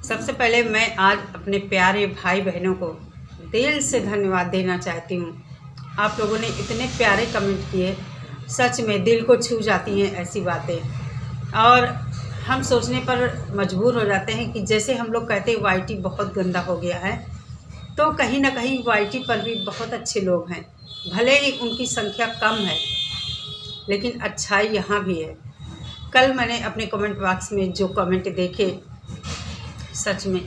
सबसे पहले मैं आज अपने प्यारे भाई बहनों को दिल से धन्यवाद देना चाहती हूँ। आप लोगों ने इतने प्यारे कमेंट किए, सच में दिल को छू जाती हैं ऐसी बातें। और हम सोचने पर मजबूर हो जाते हैं कि जैसे हम लोग कहते हैं वाईटी बहुत गंदा हो गया है, तो कहीं ना कहीं वाईटी पर भी बहुत अच्छे लोग हैं। भले ही उनकी संख्या कम है, लेकिन अच्छाई यहाँ भी है। कल मैंने अपने कमेंट बॉक्स में जो कमेंट देखे, सच में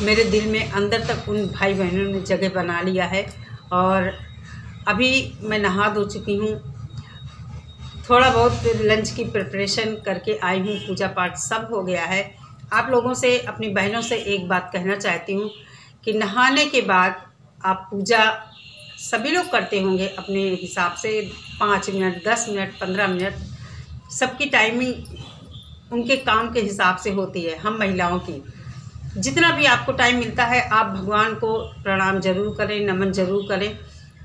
मेरे दिल में अंदर तक उन भाई बहनों ने जगह बना लिया है। और अभी मैं नहा धो चुकी हूँ, थोड़ा बहुत लंच की प्रिपरेशन करके आई हूँ, पूजा पाठ सब हो गया है। आप लोगों से, अपनी बहनों से एक बात कहना चाहती हूँ कि नहाने के बाद आप पूजा सभी लोग करते होंगे अपने हिसाब से, 5 मिनट 10 मिनट 15 मिनट, सबकी टाइमिंग उनके काम के हिसाब से होती है। हम महिलाओं की जितना भी आपको टाइम मिलता है, आप भगवान को प्रणाम जरूर करें, नमन जरूर करें।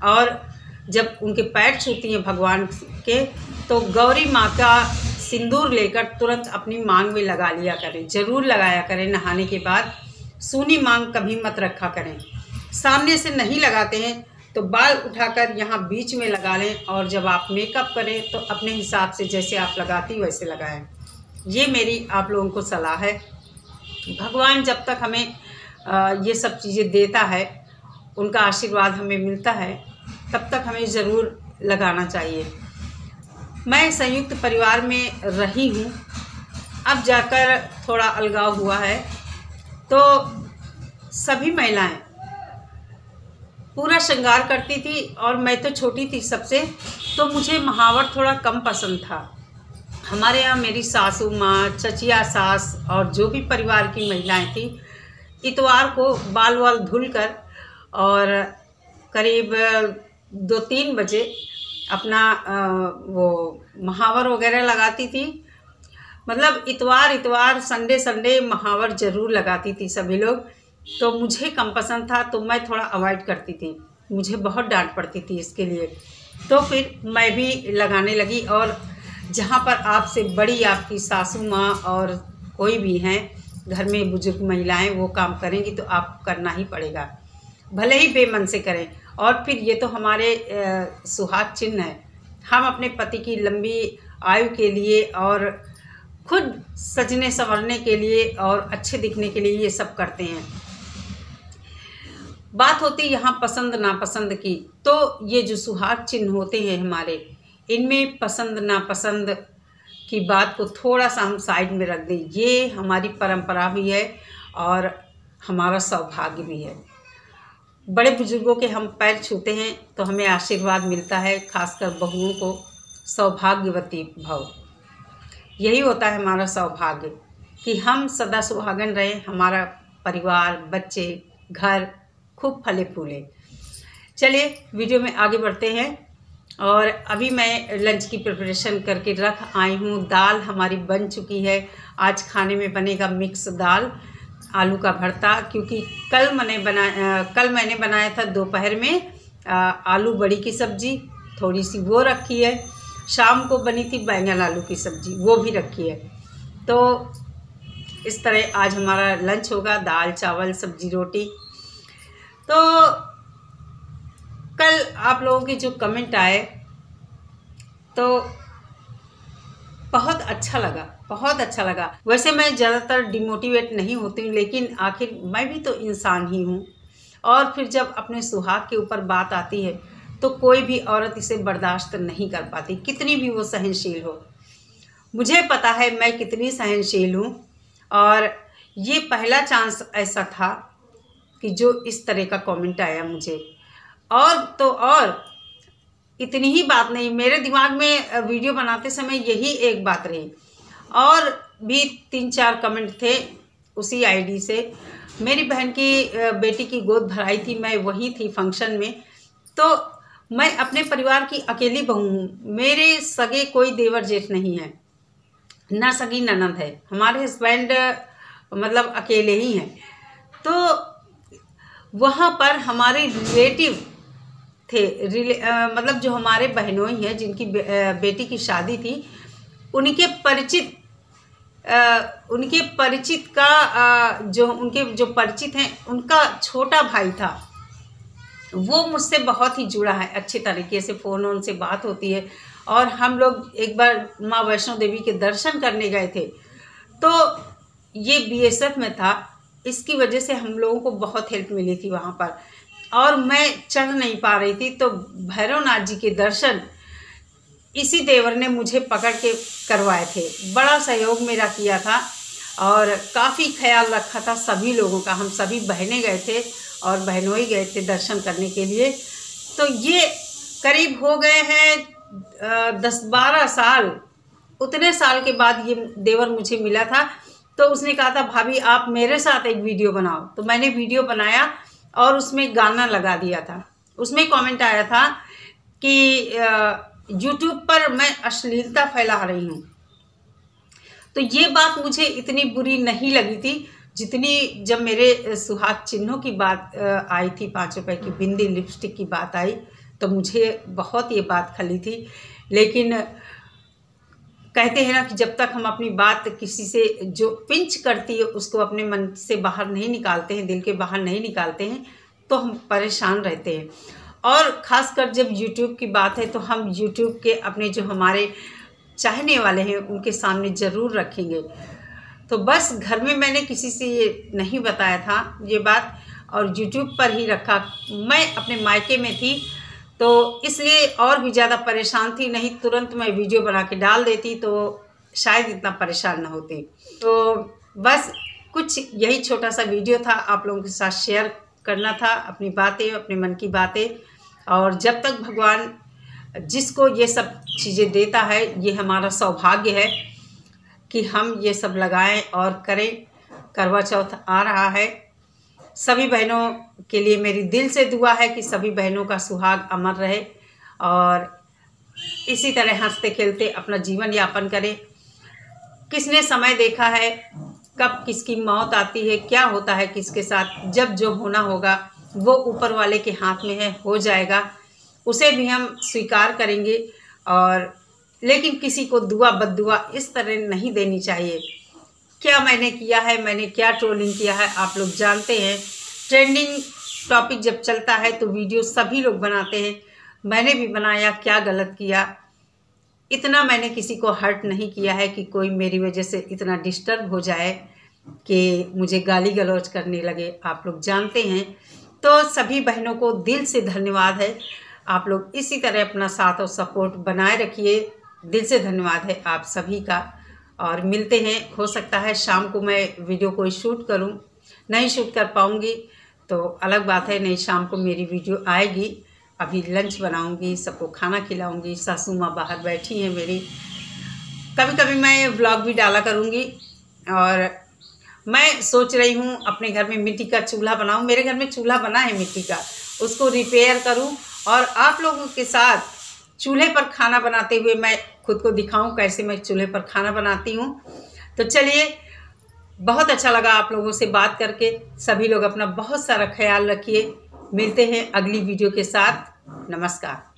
और जब उनके पैर छूती हैं भगवान के, तो गौरी माँ का सिंदूर लेकर तुरंत अपनी मांग में लगा लिया करें, ज़रूर लगाया करें। नहाने के बाद सूनी मांग कभी मत रखा करें। सामने से नहीं लगाते हैं तो बाल उठाकर यहाँ बीच में लगा लें, और जब आप मेकअप करें तो अपने हिसाब से जैसे आप लगाती वैसे लगाएं। ये मेरी आप लोगों को सलाह है। भगवान जब तक हमें ये सब चीज़ें देता है, उनका आशीर्वाद हमें मिलता है, तब तक हमें ज़रूर लगाना चाहिए। मैं संयुक्त परिवार में रही हूँ, अब जाकर थोड़ा अलगाव हुआ है, तो सभी महिलाएं पूरा श्रृंगार करती थी, और मैं तो छोटी थी सबसे, तो मुझे महावर थोड़ा कम पसंद था। हमारे यहाँ मेरी सासू माँ, चचिया सास और जो भी परिवार की महिलाएं थी, इतवार को बाल वाल धुलकर और करीब 2-3 बजे अपना वो महावर वगैरह लगाती थी। मतलब इतवार संडे महावर ज़रूर लगाती थी सभी लोग। तो मुझे कम पसंद था, तो मैं थोड़ा अवॉइड करती थी, मुझे बहुत डांट पड़ती थी इसके लिए। तो फिर मैं भी लगाने लगी। और जहाँ पर आपसे बड़ी आपकी सासू माँ और कोई भी हैं घर में बुजुर्ग महिलाएं, वो काम करेंगी तो आपको करना ही पड़ेगा, भले ही बेमन से करें। और फिर ये तो हमारे सुहाग चिन्ह है। हम अपने पति की लंबी आयु के लिए और खुद सजने संवरने के लिए और अच्छे दिखने के लिए ये सब करते हैं। बात होती यहाँ पसंद नापसंद की, तो ये जो सुहाग चिन्ह होते हैं हमारे, इनमें पसंद नापसंद की बात को थोड़ा सा हम साइड में रख दें। ये हमारी परंपरा भी है और हमारा सौभाग्य भी है। बड़े बुजुर्गों के हम पैर छूते हैं तो हमें आशीर्वाद मिलता है, खासकर बहुओं को सौभाग्यवती भव। यही होता है हमारा सौभाग्य कि हम सदा सुहागन रहें, हमारा परिवार, बच्चे, घर खूब फले फूले। चलिए वीडियो में आगे बढ़ते हैं। और अभी मैं लंच की प्रिपरेशन करके रख आई हूँ। दाल हमारी बन चुकी है। आज खाने में बनेगा मिक्स दाल, आलू का भरता, क्योंकि कल मैंने बनाया था दोपहर में आलू बड़ी की सब्ज़ी, थोड़ी सी वो रखी है। शाम को बनी थी बैंगन आलू की सब्ज़ी, वो भी रखी है। तो इस तरह आज हमारा लंच होगा, दाल चावल सब्जी रोटी। तो कल आप लोगों के जो कमेंट आए तो बहुत अच्छा लगा। वैसे मैं ज़्यादातर डिमोटिवेट नहीं होती हूँ, लेकिन आखिर मैं भी तो इंसान ही हूँ। और फिर जब अपने सुहाग के ऊपर बात आती है तो कोई भी औरत इसे बर्दाश्त नहीं कर पाती, कितनी भी वो सहनशील हो। मुझे पता है मैं कितनी सहनशील हूँ। और ये पहला चांस ऐसा था कि जो इस तरह का कमेंट आया मुझे। और तो और इतनी ही बात नहीं, मेरे दिमाग में वीडियो बनाते समय यही एक बात रही। और भी 3-4 कमेंट थे उसी आईडी से। मेरी बहन की बेटी की गोद भराई थी, मैं वही थी फंक्शन में। तो मैं अपने परिवार की अकेली बहू हूँ, मेरे सगे कोई देवर जेठ नहीं है, ना सगी ननद है। हमारे हस्बैंड मतलब अकेले ही हैं। तो वहाँ पर हमारे रिलेटिव थे, मतलब जो हमारे बहनोई हैं जिनकी बेटी की शादी थी, उनके परिचित उनके परिचित का जो उनके जो परिचित हैं उनका छोटा भाई था, वो मुझसे बहुत ही जुड़ा है, अच्छे तरीके से फ़ोन से बात होती है। और हम लोग एक बार माँ वैष्णो देवी के दर्शन करने गए थे, तो ये बीएसएफ में था, इसकी वजह से हम लोगों को बहुत हेल्प मिली थी वहाँ पर। और मैं चढ़ नहीं पा रही थी, तो भैरवनाथ जी के दर्शन इसी देवर ने मुझे पकड़ के करवाए थे। बड़ा सहयोग मेरा किया था और काफ़ी ख्याल रखा था सभी लोगों का। हम सभी बहनें गए थे और बहनोई गए थे दर्शन करने के लिए। तो ये करीब हो गए हैं 10-12 साल। उतने साल के बाद ये देवर मुझे मिला था, तो उसने कहा था भाभी आप मेरे साथ एक वीडियो बनाओ। तो मैंने वीडियो बनाया और उसमें गाना लगा दिया था। उसमें कमेंट आया था कि यूट्यूब पर मैं अश्लीलता फैला रही हूँ। तो ये बात मुझे इतनी बुरी नहीं लगी थी जितनी जब मेरे सुहाग चिन्हों की बात आई थी, 5 रुपए की बिंदी लिपस्टिक की बात आई, तो मुझे बहुत ये बात खली थी। लेकिन कहते हैं ना कि जब तक हम अपनी बात किसी से जो पिंच करती है उसको अपने मन से बाहर नहीं निकालते हैं, दिल के बाहर नहीं निकालते हैं, तो हम परेशान रहते हैं। और ख़ासकर जब YouTube की बात है तो हम YouTube के अपने जो हमारे चाहने वाले हैं उनके सामने ज़रूर रखेंगे। तो बस घर में मैंने किसी से ये नहीं बताया था ये बात, और YouTube पर ही रखा। मैं अपने मायके में थी तो इसलिए और भी ज़्यादा परेशान थी, नहीं तुरंत मैं वीडियो बना के डाल देती तो शायद इतना परेशान ना होती। तो बस कुछ यही छोटा सा वीडियो था, आप लोगों के साथ शेयर करना था अपनी बातें, अपने मन की बातें। और जब तक भगवान जिसको ये सब चीज़ें देता है, ये हमारा सौभाग्य है कि हम ये सब लगाएं और करें। करवा चौथ आ रहा है, सभी बहनों के लिए मेरी दिल से दुआ है कि सभी बहनों का सुहाग अमर रहे और इसी तरह हंसते खेलते अपना जीवन यापन करें। किसने समय देखा है कब किसकी मौत आती है, क्या होता है किसके साथ, जब जो होना होगा वो ऊपर वाले के हाथ में है, हो जाएगा, उसे भी हम स्वीकार करेंगे। और लेकिन किसी को दुआ बद्दुआ इस तरह नहीं देनी चाहिए। क्या मैंने किया है, मैंने क्या ट्रोलिंग किया है, आप लोग जानते हैं। ट्रेंडिंग टॉपिक जब चलता है तो वीडियो सभी लोग बनाते हैं, मैंने भी बनाया, क्या गलत किया। इतना मैंने किसी को हर्ट नहीं किया है कि कोई मेरी वजह से इतना डिस्टर्ब हो जाए कि मुझे गाली गलौज करने लगे, आप लोग जानते हैं। तो सभी बहनों को दिल से धन्यवाद है, आप लोग इसी तरह अपना साथ और सपोर्ट बनाए रखिए। दिल से धन्यवाद है आप सभी का। और मिलते हैं, हो सकता है शाम को मैं वीडियो कोई शूट करूं, नहीं शूट कर पाऊंगी तो अलग बात है, नहीं शाम को मेरी वीडियो आएगी। अभी लंच बनाऊंगी, सबको खाना खिलाऊंगी, सासू माँ बाहर बैठी हैं मेरी। कभी कभी मैं व्लॉग भी डाला करूंगी। और मैं सोच रही हूँ अपने घर में मिट्टी का चूल्हा बनाऊँ। मेरे घर में चूल्हा बना है मिट्टी का, उसको रिपेयर करूँ और आप लोगों के साथ चूल्हे पर खाना बनाते हुए मैं खुद को दिखाऊं कैसे मैं चूल्हे पर खाना बनाती हूं। तो चलिए, बहुत अच्छा लगा आप लोगों से बात करके। सभी लोग अपना बहुत सारा ख्याल रखिए। मिलते हैं अगली वीडियो के साथ। नमस्कार।